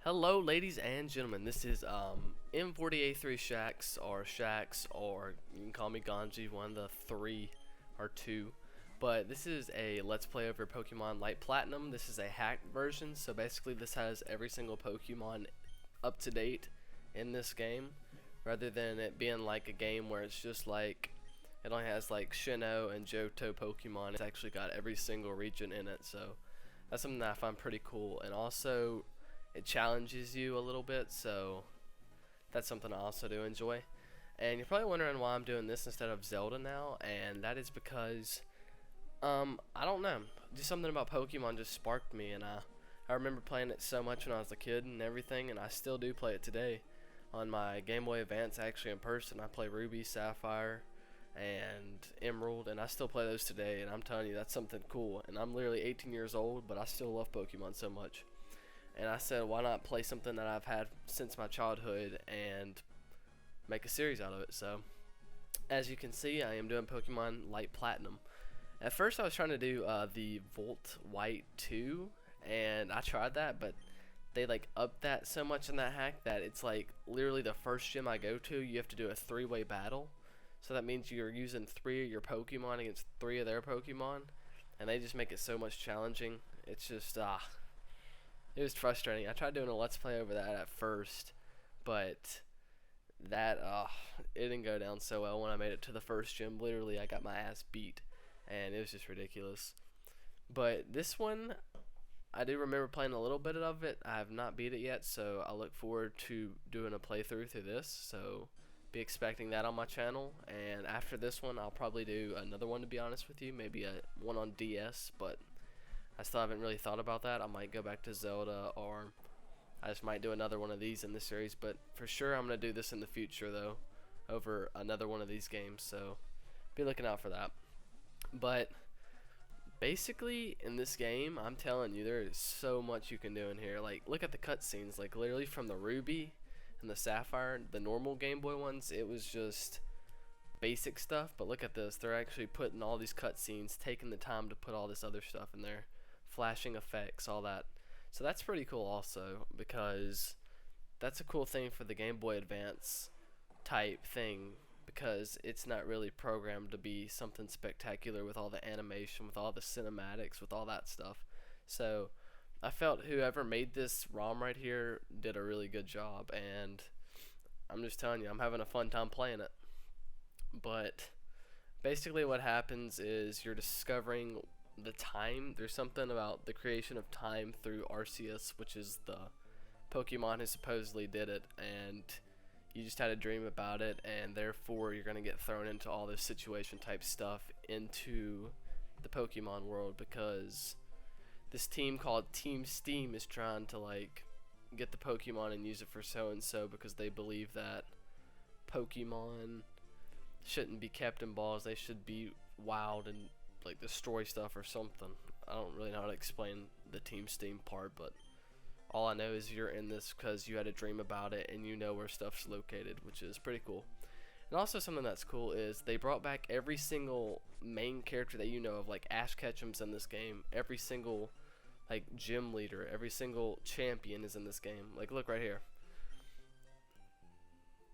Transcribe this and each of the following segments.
Hello, ladies and gentlemen. This is M48-3 Shax, or you can call me Ganji, one of the three or two. But this is a Let's Play over Pokemon Light Platinum. This is a hacked version, so basically this has every single Pokemon up to date in this game, rather than it being like a game where it's just like it only has like Sinnoh and Johto Pokemon. It's actually got every single region in it, so that's something that I find pretty cool. And also it challenges you a little bit, so that's something I also do enjoy. And you're probably wondering why I'm doing this instead of Zelda now, and that is because I don't know, just something about Pokemon just sparked me, and I remember playing it so much when I was a kid and everything, and I still do play it today on my Game Boy Advance, actually in person. I play Ruby, Sapphire, and Emerald, and I still play those today, and I'm telling you, that's something cool. And I'm literally 18 years old, but I still love Pokemon so much. And I said, why not play something that I've had since my childhood and make a series out of it. So as you can see, I am doing Pokemon Light Platinum. At first I was trying to do the Volt White 2, and I tried that, but they like upped that so much in that hack that it's like literally the first gym I go to, you have to do a 3-way battle. So that means you're using 3 of your Pokemon against 3 of their Pokemon, and they just make it so much challenging. It's just it was frustrating. I tried doing a Let's Play over that at first, but that it didn't go down so well when I made it to the first gym. Literally, I got my ass beat, and it was just ridiculous. But this one, I do remember playing a little bit of it. I have not beat it yet, so I look forward to doing a playthrough through this. So be expecting that on my channel. And after this one, I'll probably do another one, to be honest with you. Maybe a one on DS, but I still haven't really thought about that. I might go back to Zelda, or I just might do another one of these in this series. But for sure, I'm going to do this in the future, though, over another one of these games. So be looking out for that. But basically, in this game, I'm telling you, there is so much you can do in here. Like, look at the cutscenes. Like, literally from the Ruby and the Sapphire, the normal Game Boy ones, it was just basic stuff. But look at this. They're actually putting all these cutscenes, taking the time to put all this other stuff in there. Flashing effects, all that. So that's pretty cool also, because that's a cool thing for the Game Boy Advance type thing, because it's not really programmed to be something spectacular with all the animation, with all the cinematics, with all that stuff. So I felt whoever made this ROM right here did a really good job, and I'm just telling you, I'm having a fun time playing it. But basically what happens is you're discovering the time. There's something about the creation of time through Arceus, which is the Pokemon who supposedly did it, and you just had a dream about it, and therefore you're going to get thrown into all this situation type stuff into the Pokemon world, because this team called Team Steam is trying to like get the Pokemon and use it for so and so, because they believe that Pokemon shouldn't be kept in balls, they should be wild and like destroy stuff or something. I don't really know how to explain the Team Steam part, but all I know is you're in this because you had a dream about it and you know where stuff's located, which is pretty cool. And also something that's cool is they brought back every single main character that you know of. Like Ash Ketchum's in this game, every single like gym leader, every single champion is in this game. Like look right here.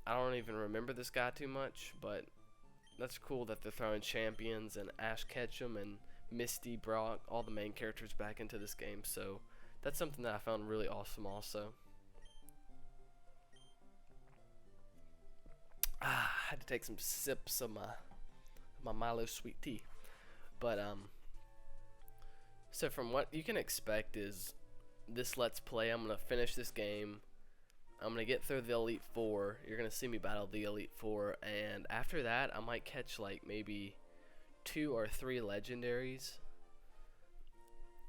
I don't even remember this guy too much, but that's cool that they're throwing champions and Ash Ketchum and Misty, Brock, all the main characters back into this game. So that's something that I found really awesome also. I had to take some sips of my Milo sweet tea. But so from what you can expect is this Let's Play, I'm going to finish this game. I'm going to get through the Elite Four. You're going to see me battle the Elite Four. And after that, I might catch like maybe 2 or 3 legendaries.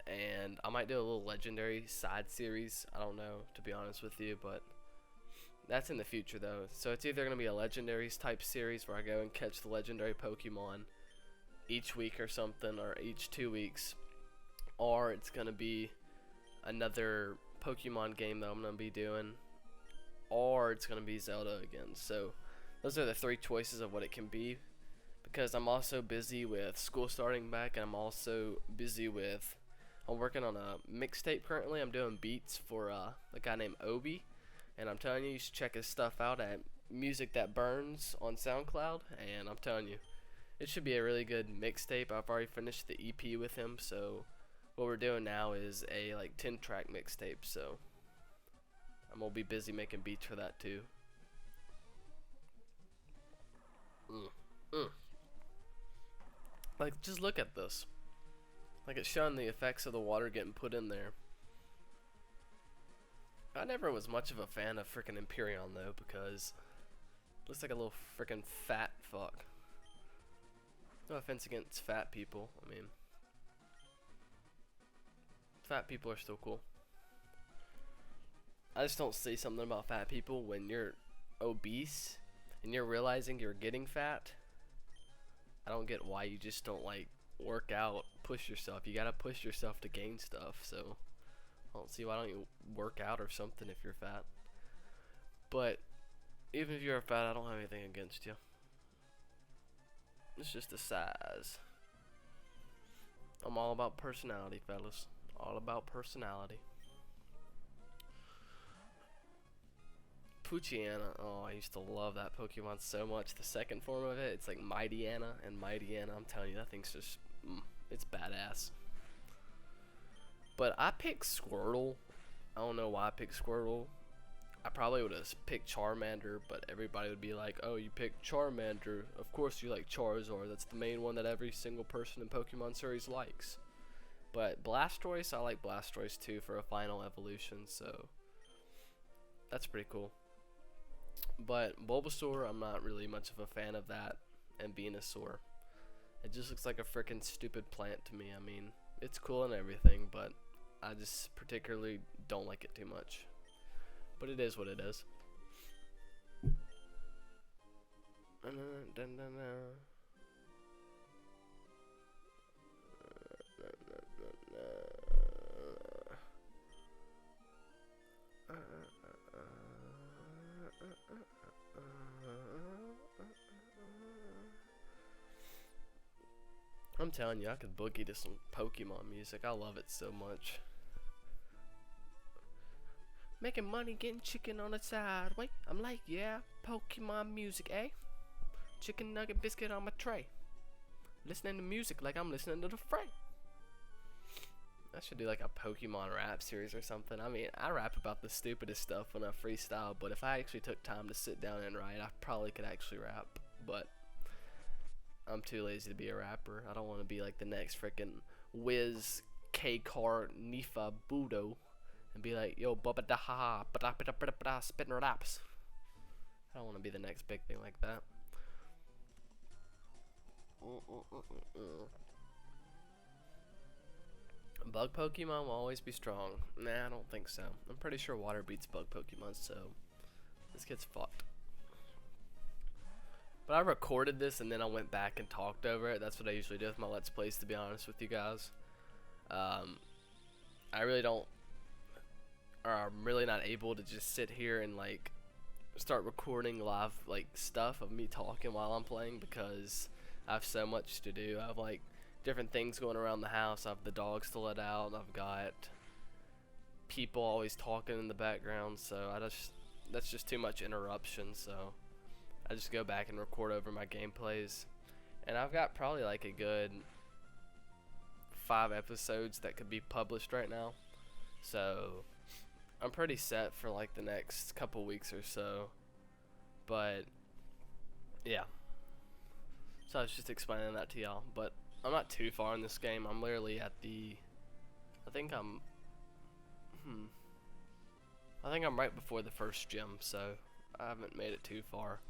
And I might do a little legendary side series. I don't know, to be honest with you. But that's in the future, though. So it's either going to be a legendaries type series where I go and catch the legendary Pokemon each week or something, or each 2 weeks. Or it's going to be another Pokemon game that I'm going to be doing, or it's going to be Zelda again. So those are the 3 choices of what it can be, because I'm also busy with school starting back, and I'm also busy with I'm working on a mixtape currently. I'm doing beats for a guy named Obi, and I'm telling you should check his stuff out at Music That Burns on SoundCloud. And I'm telling you, it should be a really good mixtape. I've already finished the EP with him, so what we're doing now is a like 10-track mixtape. So I'm gonna be busy making beats for that too. Like, just look at this. Like, it's showing the effects of the water getting put in there. I never was much of a fan of freaking Empyrean though, because it looks like a little freaking fat fuck. No offense against fat people. I mean, fat people are still cool. I just don't see something about fat people when you're obese and you're realizing you're getting fat. I don't get why you just don't like work out, push yourself. You gotta push yourself to gain stuff. So I don't see why don't you work out or something if you're fat. But even if you're fat, I don't have anything against you. It's just the size. I'm all about personality, fellas. All about personality. Poochyena. Oh, I used to love that Pokemon so much. The second form of it, it's like Mightyena, and Mightyena, I'm telling you, that thing's just, it's badass. But I picked Squirtle. I don't know why I picked Squirtle. I probably would have picked Charmander, but everybody would be like, oh, you picked Charmander. Of course you like Charizard. That's the main one that every single person in Pokemon series likes. But Blastoise, I like Blastoise too for a final evolution, so that's pretty cool. But Bulbasaur, I'm not really much of a fan of that, and Venusaur. It just looks like a freaking stupid plant to me. I mean, it's cool and everything, but I just particularly don't like it too much. But it is what it is. I'm telling you, I could boogie to some Pokemon music. I love it so much. Making money, getting chicken on the side. Wait, I'm like, yeah, Pokemon music, eh? Chicken nugget biscuit on my tray. Listening to music like I'm listening to the Fray. I should do like a Pokemon rap series or something. I mean, I rap about the stupidest stuff when I freestyle, but if I actually took time to sit down and write, I probably could actually rap. But I'm too lazy to be a rapper. I don't want to be like the next freaking Wiz K-Car Nifa Budo and be like, yo, bubba da ha ha, spitting raps. I don't want to be the next big thing like that. Bug Pokemon will always be strong. Nah, I don't think so. I'm pretty sure water beats bug Pokemon, so this gets fucked. But I recorded this and then I went back and talked over it. That's what I usually do with my Let's Plays, to be honest with you guys. I really don't, or I'm really not able to just sit here and like start recording live like stuff of me talking while I'm playing, because I have so much to do. I have like different things going around the house. I have the dogs to let out. I've got people always talking in the background, so that's just too much interruption. So I just go back and record over my gameplays, and I've got probably like a good 5 episodes that could be published right now. So I'm pretty set for like the next couple weeks or so. But yeah, so I was just explaining that to y'all. But I'm not too far in this game. I'm literally at the, I think I'm right before the first gym, so I haven't made it too far.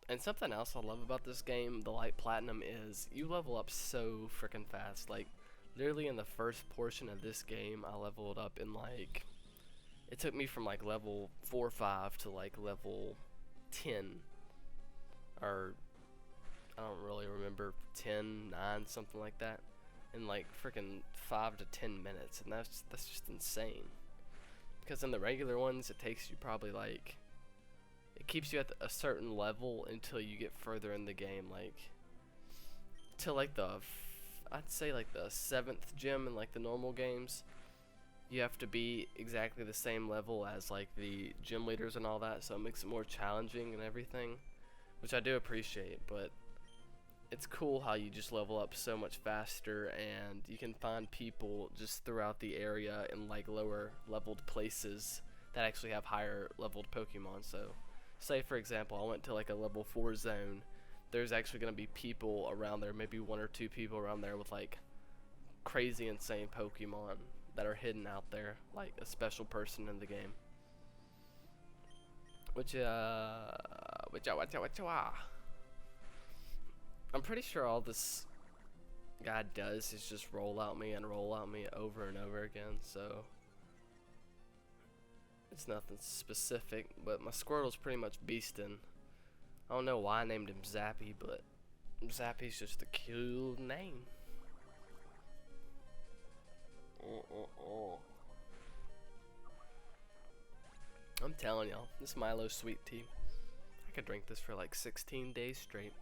And something else I love about this game, the Light Platinum, is you level up so freaking fast. Like, literally in the first portion of this game, I leveled up in like, it took me from like level 4 or 5 to like level 10, or I don't really remember, 10, 9, something like that, in like freaking 5 to 10 minutes, and that's just insane. Because in the regular ones, it takes you probably like, it keeps you at a certain level until you get further in the game. Like, to like I'd say like the 7th gym in like the normal games. You have to be exactly the same level as like the gym leaders and all that, so it makes it more challenging and everything, which I do appreciate. But it's cool how you just level up so much faster, and you can find people just throughout the area in like lower leveled places that actually have higher leveled Pokemon. So say for example I went to like a level 4 zone, there's actually going to be people around there, maybe 1 or 2 people around there with like crazy insane Pokemon that are hidden out there, like a special person in the game. Which I'm pretty sure all this guy does is just roll out me over and over again, so it's nothing specific. But my Squirtle's pretty much beastin'. I don't know why I named him Zappy, but Zappy's just a cool name. I'm telling y'all, this Milo sweet tea, I could drink this for like 16 days straight.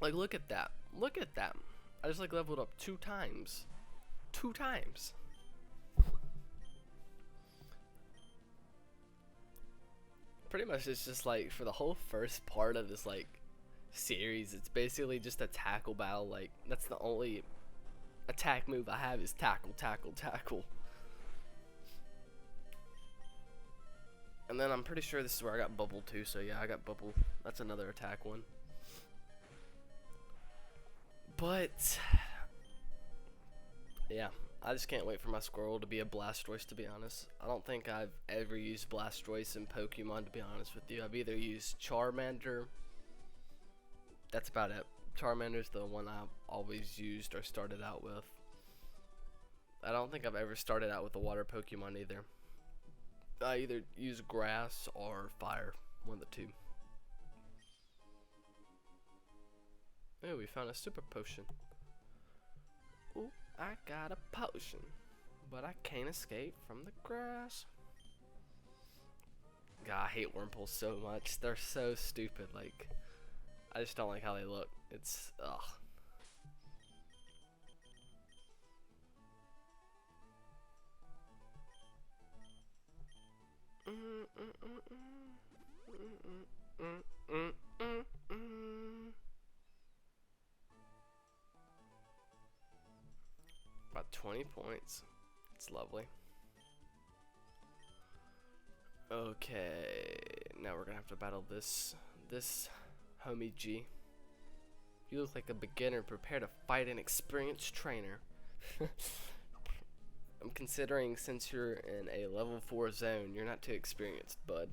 Like, look at that. Look at that. I just like leveled up 2 times. 2 times. Pretty much it's just like for the whole first part of this like series, it's basically just a tackle battle. Like, that's the only attack move I have is tackle, tackle, tackle. And then I'm pretty sure this is where I got Bubble too, so yeah, I got Bubble. That's another attack one. But yeah, I just can't wait for my Squirtle to be a Blastoise, to be honest. I don't think I've ever used Blastoise in Pokemon, to be honest with you. I've either used Charmander. That's about it. Charmander's the one I've always used or started out with. I don't think I've ever started out with a water Pokemon either. I either use grass or fire, one of the two. Oh, we found a super potion. Ooh, I got a potion, but I can't escape from the grass. God, I hate Wurmples so much. They're so stupid. Like, I just don't like how they look. It's, ugh. About 20 points. It's lovely. Okay, now we're gonna have to battle this homie G. You look like a beginner. Prepare to fight an experienced trainer. I'm considering, since you're in a level 4 zone, you're not too experienced, bud.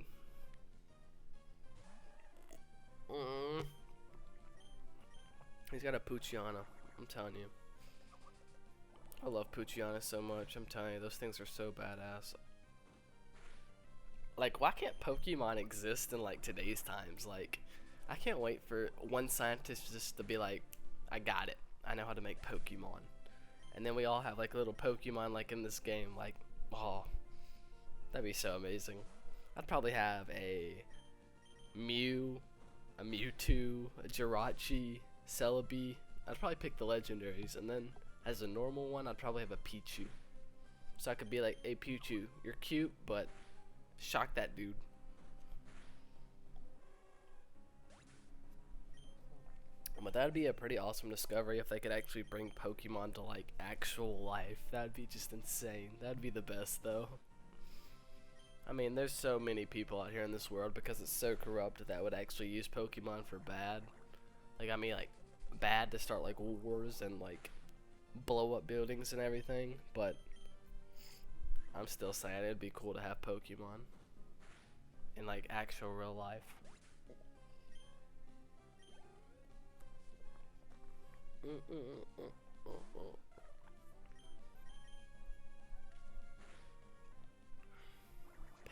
He's got a Poochyena, I'm telling you. I love Poochyena so much, I'm telling you, those things are so badass. Like, why can't Pokemon exist in, like, today's times? Like, I can't wait for one scientist just to be like, I got it. I know how to make Pokemon. And then we all have, like, little Pokemon, like, in this game. Like, oh, that'd be so amazing. I'd probably have a Mew, a Mewtwo, a Jirachi, Celebi. I'd probably pick the legendaries, and then as a normal one, I'd probably have a Pichu. So I could be like, hey Pichu, you're cute, but shock that dude. But that'd be a pretty awesome discovery if they could actually bring Pokemon to like actual life. That'd be just insane. That'd be the best though. I mean, there's so many people out here in this world, because it's so corrupt, that would actually use Pokemon for bad. Like, I mean, like, bad to start, like, wars and, like, blow up buildings and everything. But I'm still saying it'd be cool to have Pokemon in, like, actual real life.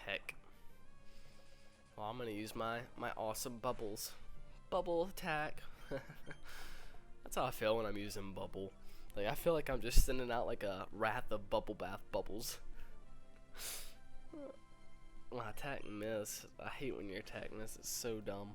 Heck. Well, I'm gonna use my awesome bubbles. Bubble attack. That's how I feel when I'm using bubble. Like, I feel like I'm just sending out like a wrath of bubble bath bubbles. My attack miss. I hate when your attack miss. It's so dumb.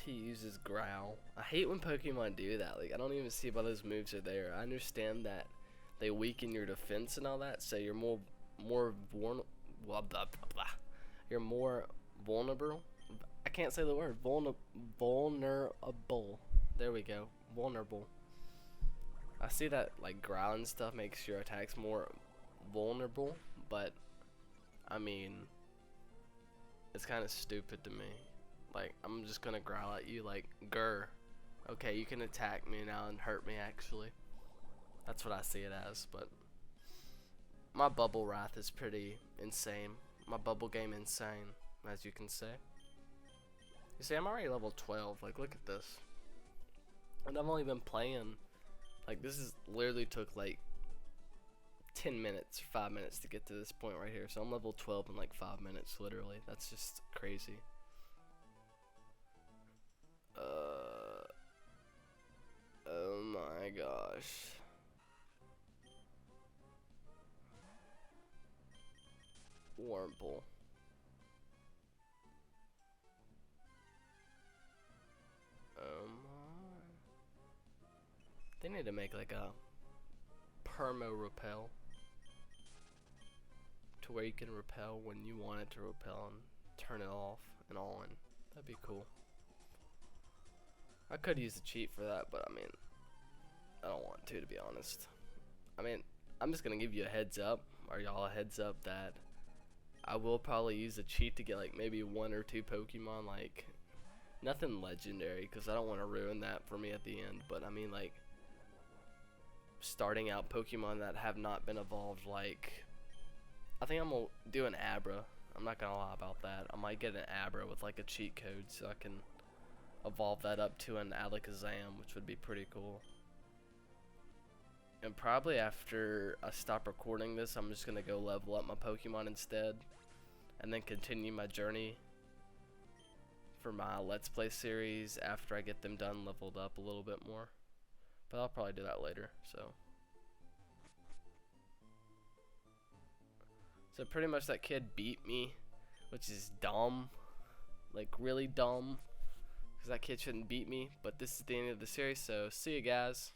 he uses Growl. I hate when Pokemon do that. Like, I don't even see why those moves are there. I understand that they weaken your defense and all that, so you're more vulnerable. You're more vulnerable. I can't say the word. Vulnerable. There we go. Vulnerable. I see that like Growl and stuff makes your attacks more vulnerable, but I mean, it's kind of stupid to me. Like, I'm just gonna growl at you like, grr. Okay, you can attack me now and hurt me actually. That's what I see it as, but my Bubble Wrath is pretty insane. My bubble game insane, as you can say. You see, I'm already level 12. Like, look at this. And I've only been playing, like, this is literally took like 10 minutes, 5 minutes to get to this point right here. So I'm level 12 in like 5 minutes, literally. That's just crazy. Oh my gosh. Wurmple. They need to make like a permo repel to where you can repel when you want it to repel and turn it off and on. That'd be cool. I could use a cheat for that, but I mean, I don't want to be honest. I mean, I'm just gonna give you a heads up, or y'all a heads up, that I will probably use a cheat to get like maybe 1 or 2 Pokemon, like nothing legendary, because I don't want to ruin that for me at the end. But I mean, like, starting out Pokemon that have not been evolved. Like, I think I'm gonna do an Abra. I'm not gonna lie about that. I might get an Abra with like a cheat code so I can evolve that up to an Alakazam, which would be pretty cool. And probably after I stop recording this, I'm just gonna go level up my Pokemon instead, and then continue my journey for my Let's Play series after I get them done leveled up a little bit more. But I'll probably do that later. So pretty much that kid beat me, which is dumb, like really dumb, because that kid shouldn't beat me. But this is the end of the series, so see you guys.